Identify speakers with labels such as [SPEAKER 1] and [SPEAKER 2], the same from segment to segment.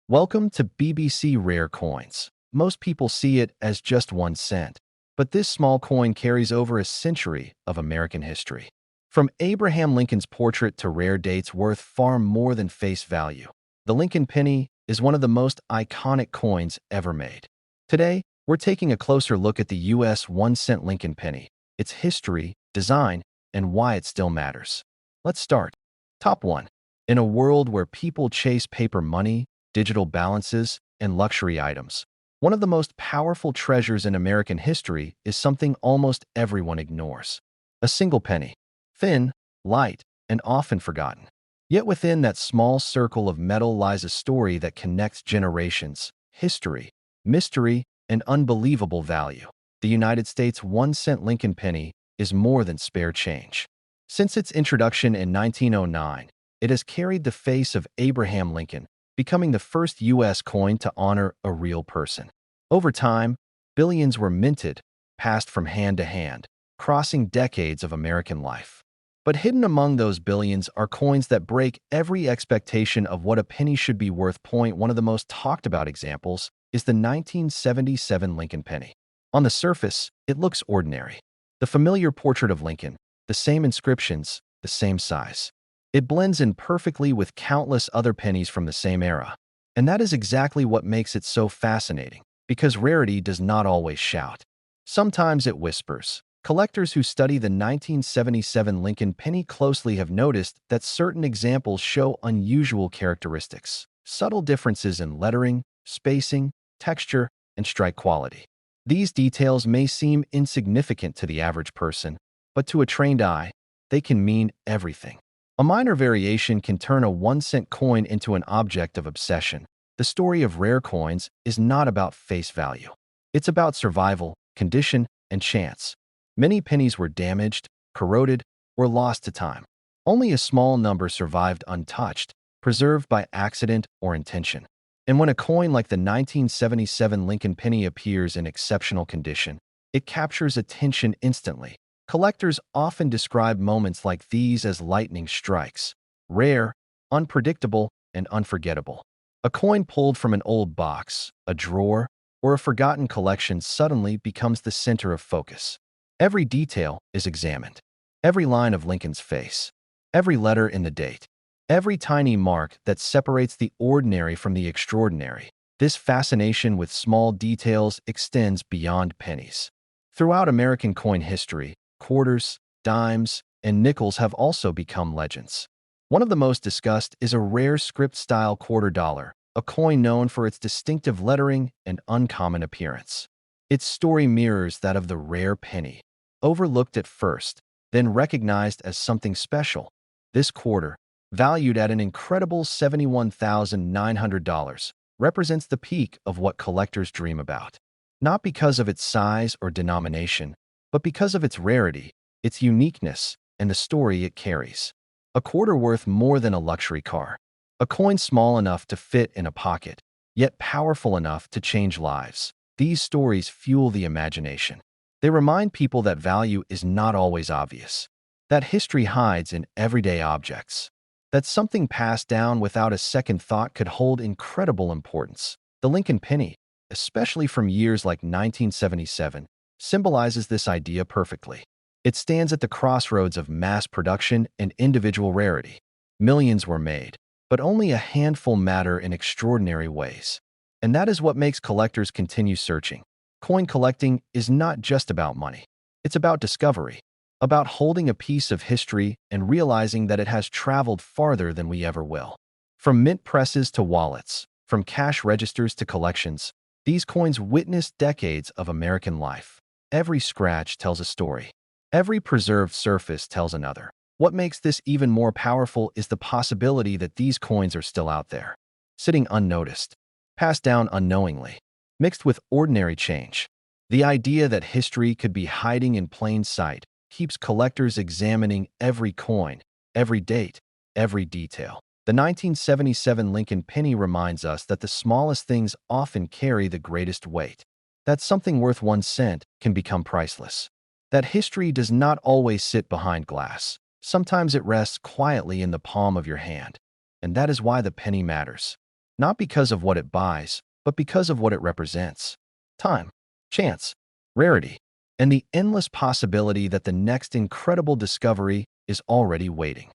[SPEAKER 1] Welcome to BBC Rare Coins. Most people see it as just 1 cent, but this small coin carries over a century of American history. From Abraham Lincoln's portrait to rare dates worth far more than face value, the Lincoln penny is one of the most iconic coins ever made. Today, we're taking a closer look at the U.S. 1 cent Lincoln penny, its history, design, and why it still matters. Let's start. Top 1. In a world where people chase paper money, digital balances, and luxury items, one of the most powerful treasures in American history is something almost everyone ignores. A single penny. Thin, light, and often forgotten. Yet within that small circle of metal lies a story that connects generations, history, mystery, and unbelievable value. The United States 1 cent Lincoln penny is more than spare change. Since its introduction in 1909, it has carried the face of Abraham Lincoln, becoming the first U.S. coin to honor a real person. Over time, billions were minted, passed from hand to hand, crossing decades of American life. But hidden among those billions are coins that break every expectation of what a penny should be worth. One of the most talked about examples is the 1977 Lincoln penny. On the surface, it looks ordinary. The familiar portrait of Lincoln, the same inscriptions, the same size. It blends in perfectly with countless other pennies from the same era. And that is exactly what makes it so fascinating, because rarity does not always shout. Sometimes it whispers. Collectors who study the 1977 Lincoln penny closely have noticed that certain examples show unusual characteristics, subtle differences in lettering, spacing, texture, and strike quality. These details may seem insignificant to the average person, but to a trained eye, they can mean everything. A minor variation can turn a 1 cent coin into an object of obsession. The story of rare coins is not about face value. It's about survival, condition, and chance. Many pennies were damaged, corroded, or lost to time. Only a small number survived untouched, preserved by accident or intention. And when a coin like the 1977 Lincoln penny appears in exceptional condition, it captures attention instantly. Collectors often describe moments like these as lightning strikes, rare, unpredictable, and unforgettable. A coin pulled from an old box, a drawer, or a forgotten collection suddenly becomes the center of focus. Every detail is examined. Every line of Lincoln's face, every letter in the date, every tiny mark that separates the ordinary from the extraordinary. This fascination with small details extends beyond pennies. Throughout American coin history, quarters, dimes, and nickels have also become legends. One of the most discussed is a rare script-style quarter dollar, a coin known for its distinctive lettering and uncommon appearance. Its story mirrors that of the rare penny. Overlooked at first, then recognized as something special, this quarter, valued at an incredible $71,900, represents the peak of what collectors dream about. Not because of its size or denomination, but because of its rarity, its uniqueness, and the story it carries. A quarter worth more than a luxury car. A coin small enough to fit in a pocket, yet powerful enough to change lives. These stories fuel the imagination. They remind people that value is not always obvious, that history hides in everyday objects, that something passed down without a second thought could hold incredible importance. The Lincoln penny, especially from years like 1977, symbolizes this idea perfectly. It stands at the crossroads of mass production and individual rarity. Millions were made, but only a handful matter in extraordinary ways. And that is what makes collectors continue searching. Coin collecting is not just about money. It's about discovery, about holding a piece of history and realizing that it has traveled farther than we ever will. From mint presses to wallets, from cash registers to collections, these coins witnessed decades of American life. Every scratch tells a story. Every preserved surface tells another. What makes this even more powerful is the possibility that these coins are still out there, sitting unnoticed, passed down unknowingly, mixed with ordinary change. The idea that history could be hiding in plain sight keeps collectors examining every coin, every date, every detail. The 1977 Lincoln penny reminds us that the smallest things often carry the greatest weight, that something worth 1 cent can become priceless, that history does not always sit behind glass. Sometimes it rests quietly in the palm of your hand, and that is why the penny matters. not because of what it buys, but because of what it represents: time, chance, rarity, and the endless possibility that the next incredible discovery is already waiting.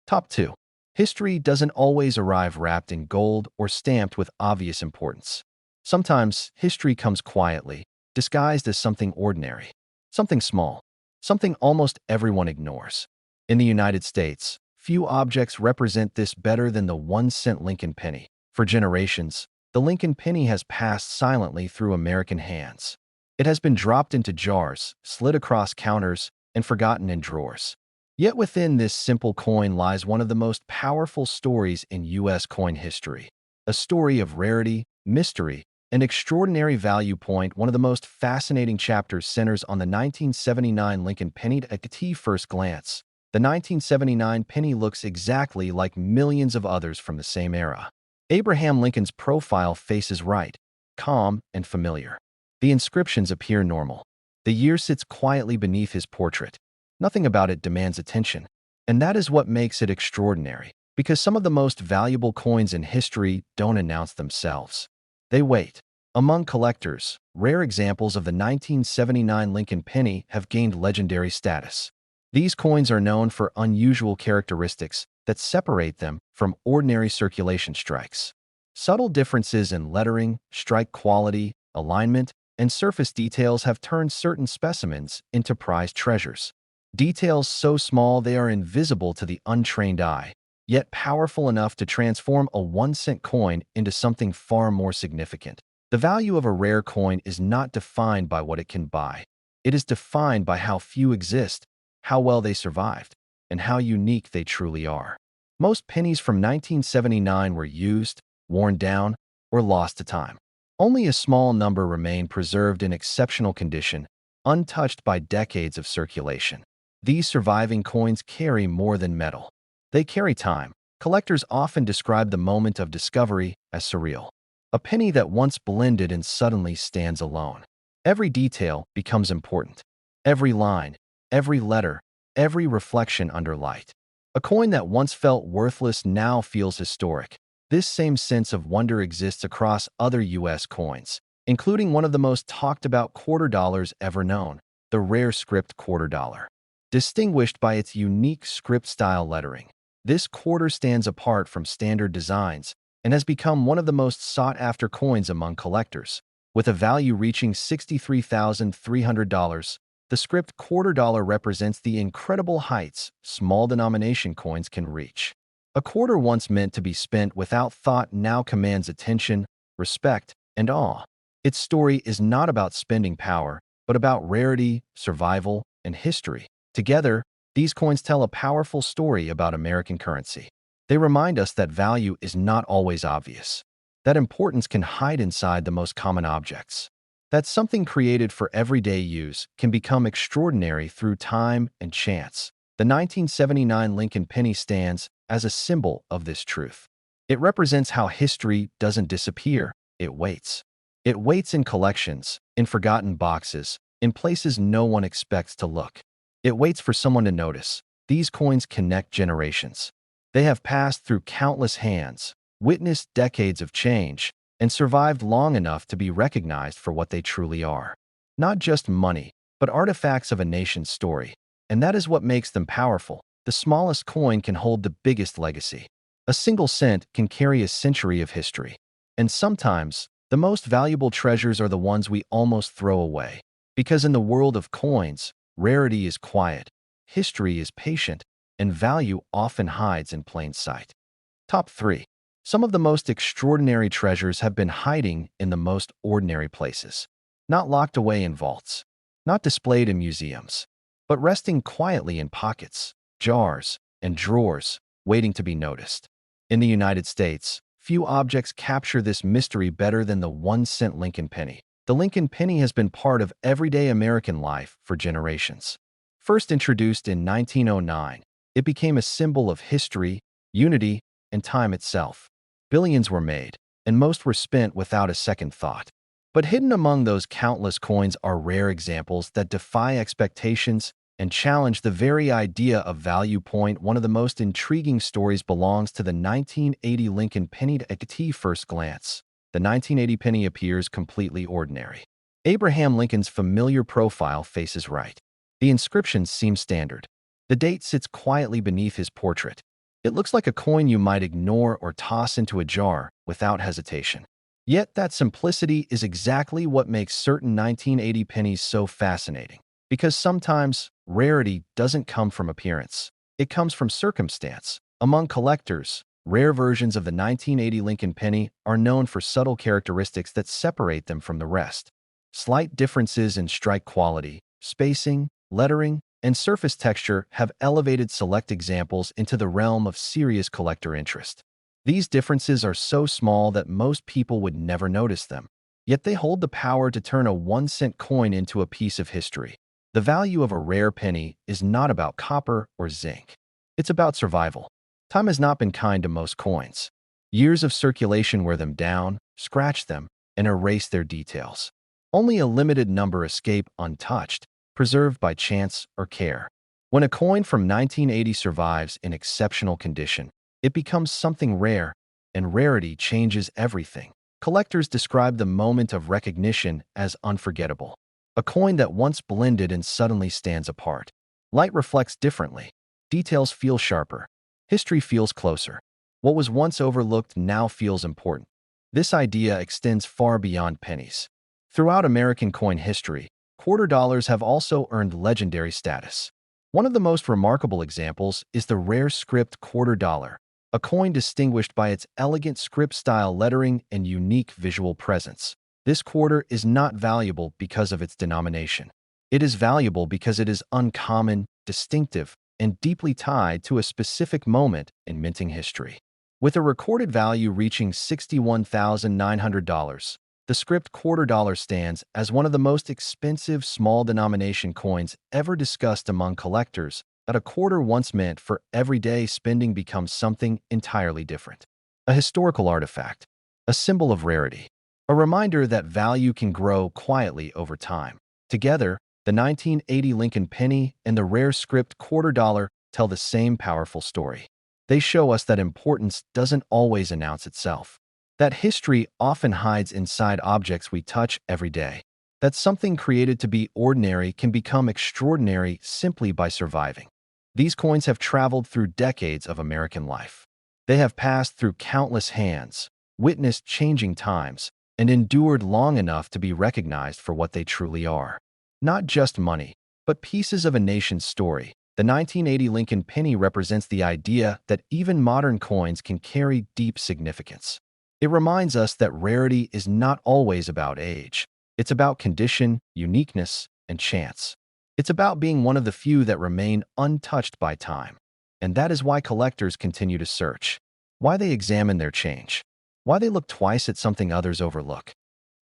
[SPEAKER 1] Top 2. History doesn't always arrive wrapped in gold or stamped with obvious importance. Sometimes history comes quietly, disguised as something ordinary, something small, something almost everyone ignores. In the United States, few objects represent this better than the 1-cent Lincoln penny. For generations, the Lincoln penny has passed silently through American hands. It has been dropped into jars, slid across counters, and forgotten in drawers. Yet within this simple coin lies one of the most powerful stories in U.S. coin history. A story of rarity, mystery, and extraordinary value. One of the most fascinating chapters centers on the 1979 Lincoln penny. At first glance, the 1979 penny looks exactly like millions of others from the same era. Abraham Lincoln's profile faces right, calm and familiar. The inscriptions appear normal. The year sits quietly beneath his portrait. Nothing about it demands attention. And that is what makes it extraordinary, because some of the most valuable coins in history don't announce themselves. They wait. Among collectors, rare examples of the 1979 Lincoln penny have gained legendary status. These coins are known for unusual characteristics that separate them from ordinary circulation strikes. Subtle differences in lettering, strike quality, alignment, and surface details have turned certain specimens into prized treasures. Details so small they are invisible to the untrained eye, yet powerful enough to transform a 1-cent coin into something far more significant. The value of a rare coin is not defined by what it can buy. It is defined by how few exist, how well they survived, and how unique they truly are. Most pennies from 1979 were used, worn down, or lost to time. Only a small number remain preserved in exceptional condition, untouched by decades of circulation. These surviving coins carry more than metal. They carry time. Collectors often describe the moment of discovery as surreal. A penny that once blended and suddenly stands alone. Every detail becomes important. Every line, every letter, every reflection under light. A coin that once felt worthless now feels historic. This same sense of wonder exists across other U.S. coins, including one of the most talked about quarter dollars ever known, the rare script quarter dollar. Distinguished by its unique script-style lettering, this quarter stands apart from standard designs and has become one of the most sought-after coins among collectors. With a value reaching $63,300, the script quarter dollar represents the incredible heights small denomination coins can reach. A quarter once meant to be spent without thought now commands attention, respect, and awe. Its story is not about spending power, but about rarity, survival, and history. Together, these coins tell a powerful story about American currency. They remind us that value is not always obvious, that importance can hide inside the most common objects, that something created for everyday use can become extraordinary through time and chance. The 1979 Lincoln penny stands as a symbol of this truth. It represents how history doesn't disappear, it waits. It waits in collections, in forgotten boxes, in places no one expects to look. It waits for someone to notice. These coins connect generations. They have passed through countless hands, witnessed decades of change, and survived long enough to be recognized for what they truly are. Not just money, but artifacts of a nation's story. And that is what makes them powerful. The smallest coin can hold the biggest legacy. A single cent can carry a century of history. And sometimes, the most valuable treasures are the ones we almost throw away. Because in the world of coins, rarity is quiet, history is patient, and value often hides in plain sight. Top 3. Some of the most extraordinary treasures have been hiding in the most ordinary places. Not locked away in vaults, not displayed in museums, but resting quietly in pockets, jars, and drawers, waiting to be noticed. In the United States, few objects capture this mystery better than the 1-cent Lincoln penny. The Lincoln penny has been part of everyday American life for generations. First introduced in 1909, it became a symbol of history, unity, and time itself. Billions were made, and most were spent without a second thought. But hidden among those countless coins are rare examples that defy expectations and challenge the very idea of value. One of the most intriguing stories belongs to the 1980 Lincoln penny. At first glance, the 1980 penny appears completely ordinary. Abraham Lincoln's familiar profile faces right. The inscription seems standard. The date sits quietly beneath his portrait. It looks like a coin you might ignore or toss into a jar without hesitation. Yet that simplicity is exactly what makes certain 1980 pennies so fascinating. Because sometimes rarity doesn't come from appearance. It comes from circumstance. Among collectors, rare versions of the 1980 Lincoln penny are known for subtle characteristics that separate them from the rest. Slight differences in strike quality, spacing, lettering, and surface texture have elevated select examples into the realm of serious collector interest. These differences are so small that most people would never notice them, yet they hold the power to turn a 1-cent coin into a piece of history. The value of a rare penny is not about copper or zinc. It's about survival. Time has not been kind to most coins. Years of circulation wear them down, scratch them, and erase their details. Only a limited number escape untouched, preserved by chance or care. When a coin from 1980 survives in exceptional condition, it becomes something rare, and rarity changes everything. Collectors describe the moment of recognition as unforgettable. A coin that once blended and suddenly stands apart. Light reflects differently. Details feel sharper. History feels closer. What was once overlooked now feels important. This idea extends far beyond pennies. Throughout American coin history, quarter dollars have also earned legendary status. One of the most remarkable examples is the rare script quarter dollar, a coin distinguished by its elegant script-style lettering and unique visual presence. This quarter is not valuable because of its denomination. It is valuable because it is uncommon, distinctive, and deeply tied to a specific moment in minting history. With a recorded value reaching $61,900, the script quarter dollar stands as one of the most expensive small-denomination coins ever discussed among collectors. That a quarter once meant for everyday spending becomes something entirely different. A historical artifact, a symbol of rarity, a reminder that value can grow quietly over time. Together, the 1980 Lincoln penny and the rare script quarter dollar tell the same powerful story. They show us that importance doesn't always announce itself, that history often hides inside objects we touch every day, that something created to be ordinary can become extraordinary simply by surviving. These coins have traveled through decades of American life. They have passed through countless hands, witnessed changing times, and endured long enough to be recognized for what they truly are. Not just money, but pieces of a nation's story. The 1980 Lincoln penny represents the idea that even modern coins can carry deep significance. It reminds us that rarity is not always about age. It's about condition, uniqueness, and chance. It's about being one of the few that remain untouched by time. And that is why collectors continue to search, why they examine their change, why they look twice at something others overlook.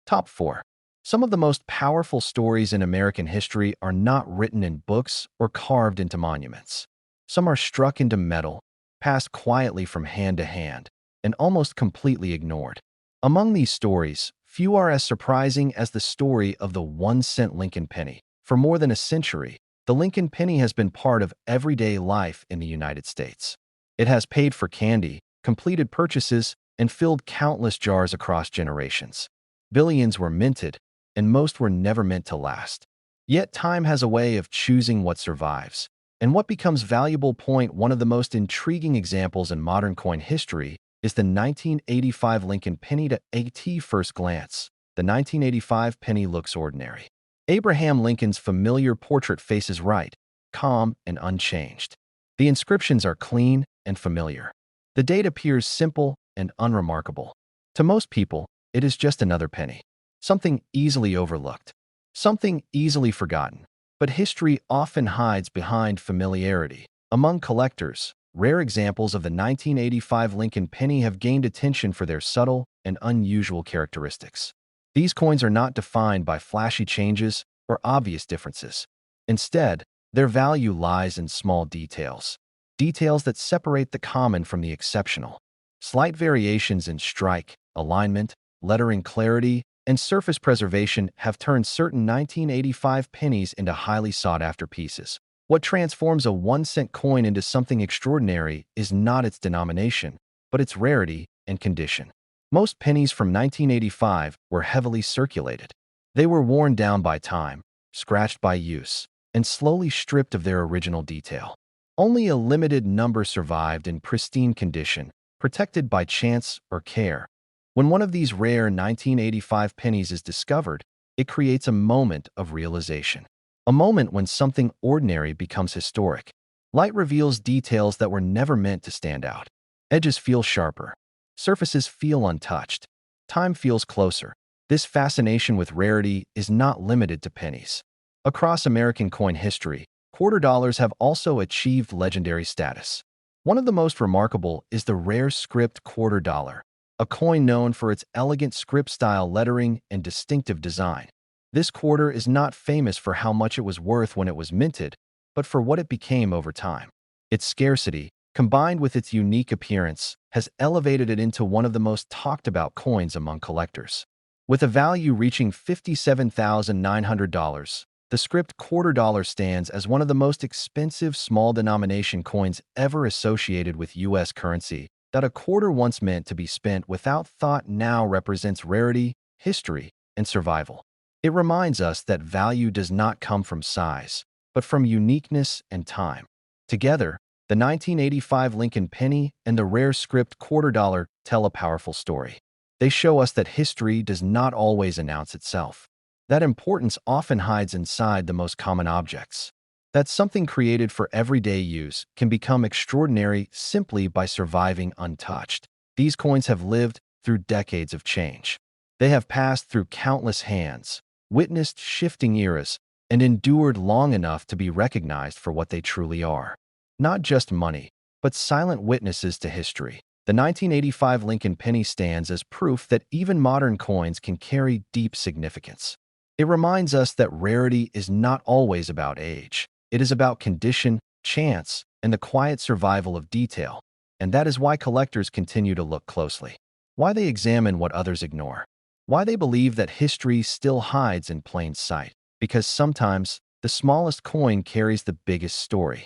[SPEAKER 1] Top 4. Some of the most powerful stories in American history are not written in books or carved into monuments. Some are struck into metal, passed quietly from hand to hand, and almost completely ignored. Among these stories, few are as surprising as the story of the 1-cent Lincoln penny. For more than a century, the Lincoln penny has been part of everyday life in the United States. It has paid for candy, completed purchases, and filled countless jars across generations. Billions were minted, and most were never meant to last. Yet time has a way of choosing what survives, and what becomes valuable. One of the most intriguing examples in modern coin history is the 1985 Lincoln penny. At first glance, the 1985 penny looks ordinary. Abraham Lincoln's familiar portrait faces right, calm and unchanged. The inscriptions are clean and familiar. The date appears simple and unremarkable. To most people, it is just another penny, something easily overlooked, something easily forgotten. But history often hides behind familiarity. Among collectors, rare examples of the 1985 Lincoln penny have gained attention for their subtle and unusual characteristics. These coins are not defined by flashy changes or obvious differences. Instead, their value lies in small details, details that separate the common from the exceptional. Slight variations in strike, alignment, lettering clarity, and surface preservation have turned certain 1985 pennies into highly sought-after pieces. What transforms a 1-cent coin into something extraordinary is not its denomination, but its rarity and condition. Most pennies from 1985 were heavily circulated. They were worn down by time, scratched by use, and slowly stripped of their original detail. Only a limited number survived in pristine condition, protected by chance or care. When one of these rare 1985 pennies is discovered, it creates a moment of realization. A moment when something ordinary becomes historic. Light reveals details that were never meant to stand out. Edges feel sharper. Surfaces feel untouched. Time feels closer. This fascination with rarity is not limited to pennies. Across American coin history, quarter dollars have also achieved legendary status. One of the most remarkable is the rare script quarter dollar, a coin known for its elegant script-style lettering and distinctive design. This quarter is not famous for how much it was worth when it was minted, but for what it became over time. Its scarcity, combined with its unique appearance, has elevated it into one of the most talked-about coins among collectors. With a value reaching $57,900, the script quarter dollar stands as one of the most expensive small-denomination coins ever associated with U.S. currency. That a quarter once meant to be spent without thought now represents rarity, history, and survival. It reminds us that value does not come from size, but from uniqueness and time. Together, the 1985 Lincoln penny and the rare script quarter dollar tell a powerful story. They show us that history does not always announce itself. That importance often hides inside the most common objects. That something created for everyday use can become extraordinary simply by surviving untouched. These coins have lived through decades of change. They have passed through countless hands, witnessed shifting eras, and endured long enough to be recognized for what they truly are. Not just money, but silent witnesses to history. The 1985 Lincoln penny stands as proof that even modern coins can carry deep significance. It reminds us that rarity is not always about age. It is about condition, chance, and the quiet survival of detail. And that is why collectors continue to look closely. Why they examine what others ignore. Why they believe that history still hides in plain sight. Because sometimes, the smallest coin carries the biggest story.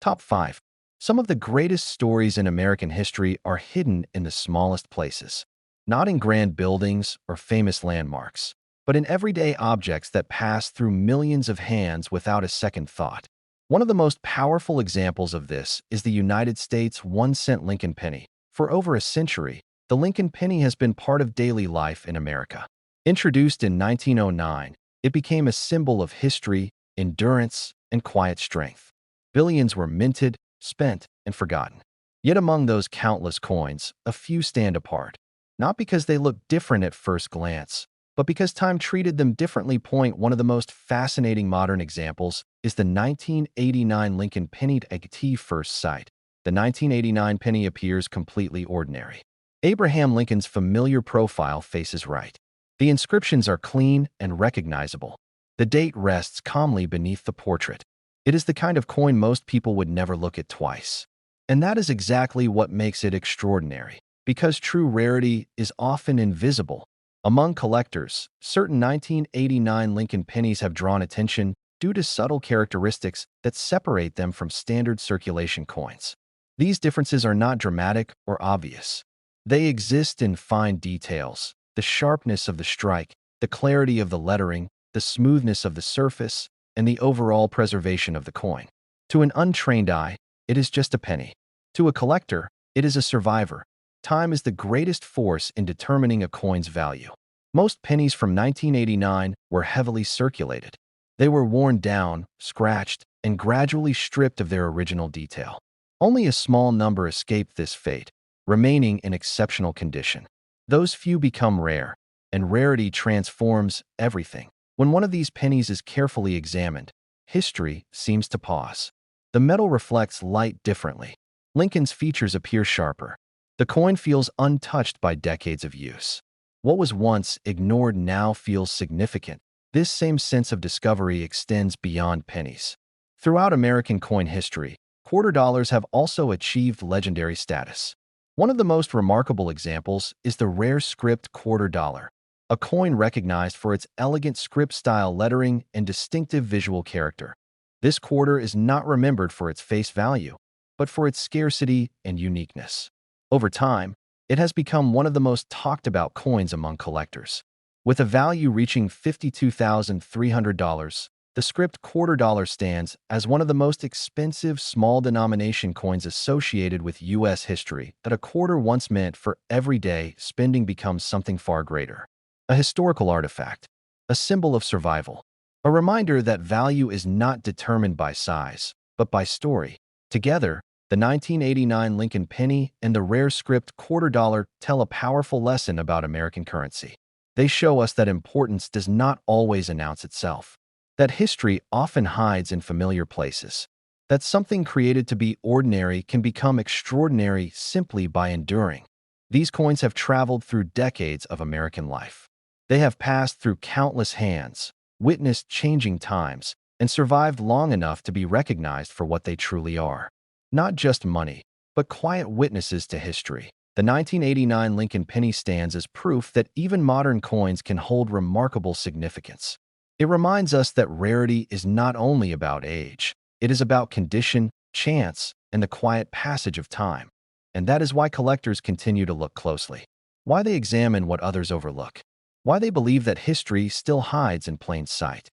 [SPEAKER 1] Top 5. Some of the greatest stories in American history are hidden in the smallest places. Not in grand buildings or famous landmarks, but in everyday objects that pass through millions of hands without a second thought. One of the most powerful examples of this is the United States 1-cent Lincoln penny. For over a century, the Lincoln penny has been part of daily life in America. Introduced in 1909, it became a symbol of history, endurance, and quiet strength. Billions were minted, spent, and forgotten. Yet among those countless coins, a few stand apart. Not because they look different at first glance, but because time treated them differently. One of the most fascinating modern examples is the 1989 Lincoln penny. At first sight, the 1989 penny appears completely ordinary. Abraham Lincoln's familiar profile faces right. The inscriptions are clean and recognizable. The date rests calmly beneath the portrait. It is the kind of coin most people would never look at twice. And that is exactly what makes it extraordinary, because true rarity is often invisible. Among collectors, certain 1989 Lincoln pennies have drawn attention due to subtle characteristics that separate them from standard circulation coins. These differences are not dramatic or obvious. They exist in fine details: the sharpness of the strike, the clarity of the lettering, the smoothness of the surface, and the overall preservation of the coin. To an untrained eye, it is just a penny. To a collector, it is a survivor. Time is the greatest force in determining a coin's value. Most pennies from 1989 were heavily circulated. They were worn down, scratched, and gradually stripped of their original detail. Only a small number escaped this fate, remaining in exceptional condition. Those few become rare, and rarity transforms everything. When one of these pennies is carefully examined, history seems to pause. The metal reflects light differently. Lincoln's features appear sharper. The coin feels untouched by decades of use. What was once ignored now feels significant. This same sense of discovery extends beyond pennies. Throughout American coin history, quarter dollars have also achieved legendary status. One of the most remarkable examples is the rare script quarter dollar, a coin recognized for its elegant script-style lettering and distinctive visual character. This quarter is not remembered for its face value, but for its scarcity and uniqueness. Over time, it has become one of the most talked about coins among collectors. With a value reaching $52,300, the script quarter dollar stands as one of the most expensive small denomination coins associated with U.S. history that a quarter once meant for everyday spending becomes something far greater. A historical artifact, a symbol of survival, a reminder that value is not determined by size, but by story. Together, the 1989 Lincoln penny and the rare script quarter dollar tell a powerful lesson about American currency. They show us that importance does not always announce itself, that history often hides in familiar places, that something created to be ordinary can become extraordinary simply by enduring. These coins have traveled through decades of American life. They have passed through countless hands, witnessed changing times, and survived long enough to be recognized for what they truly are. Not just money, but quiet witnesses to history. The 1989 Lincoln penny stands as proof that even modern coins can hold remarkable significance. It reminds us that rarity is not only about age, it is about condition, chance, and the quiet passage of time. And that is why collectors continue to look closely, why they examine what others overlook, why they believe that history still hides in plain sight.